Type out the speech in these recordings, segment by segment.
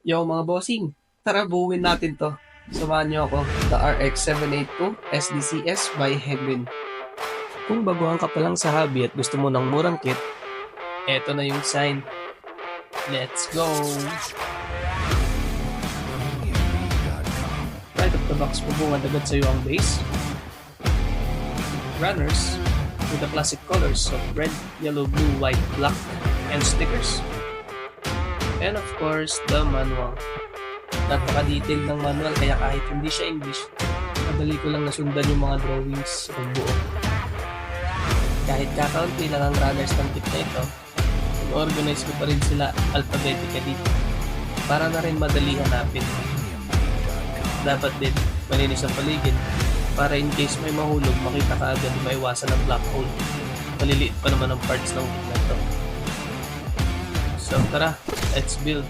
Yo mga bossing, tara buuin natin to. Samahan niyo ako, the RX 782 SDCS by Hegwin. Kung baguhan ka pa lang sa hobby at gusto mo ng murang kit, eto na yung sign. Let's go! Right off the box, bubungad agad sa'yo ang base. Runners with the classic colors of red, yellow, blue, white, black, and stickers. And of course, the manual. Napaka-detail ng manual kaya kahit hindi siya English, madali ko lang nasundan yung mga drawings ng buo. Kahit kakaunti lang ang runners ng kit na ito, organize ko pa rin sila alphabetically para na rin madali hanapin. Dapat din malinis ang paligid para in case may mahulog, makita ka agad maiwasan ang black hole. Maliliit pa naman ang parts ng kit na ito. So tara, let's build.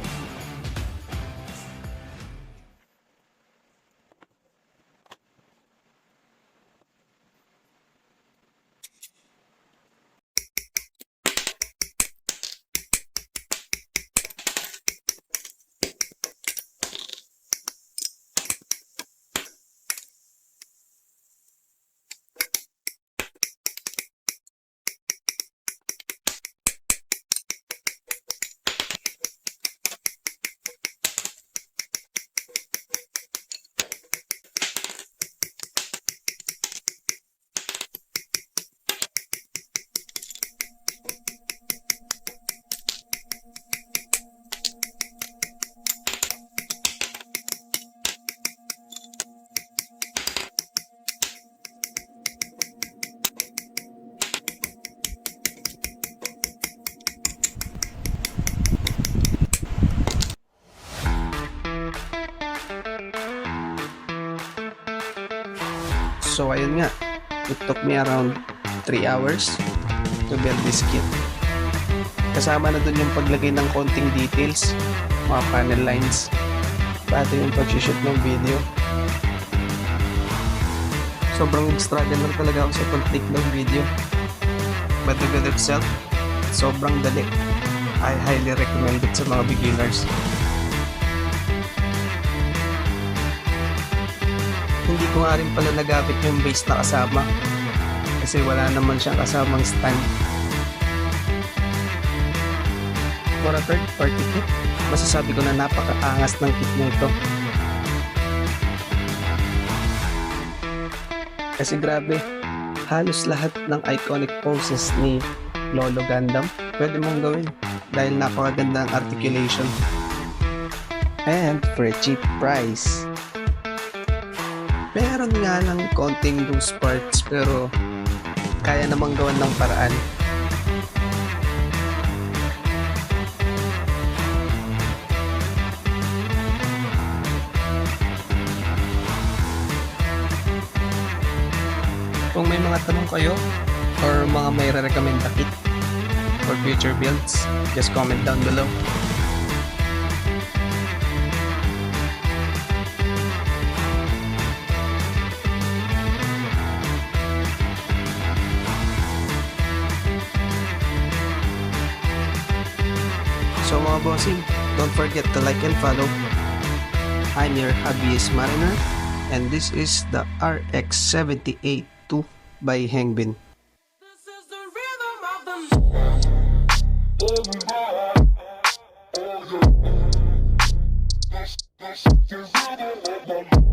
So ayun nga, it took me around 3 hours to build this kit. Kasama na dun yung paglagay ng konting details, mga panel lines, pati yung pag-shoot ng video. Sobrang struggle lang talaga ako sa pag-take ng video. But the good itself, sobrang dali. I highly recommend it sa mga beginners. Hindi ko nga rin pala nagamit yung base na kasama kasi wala naman siyang kasamang stand. For a third party kit, masasabi ko na napakaangas ng kit na ito. Kasi grabe, halos lahat ng iconic poses ni Lolo Gundam pwede mong gawin dahil napakaganda ang articulation. And for a cheap price. Meron nga lang konting loose parts pero kaya namang gawan ng paraan. Kung may mga tanong kayo or mga may re-recommend na kit for future builds, just comment down below. So mga bossing, don't forget to like and follow. I'm your hobbyist mariner and this is the RX 782 by Hengbin. This is the rhythm of the This is the rhythm of the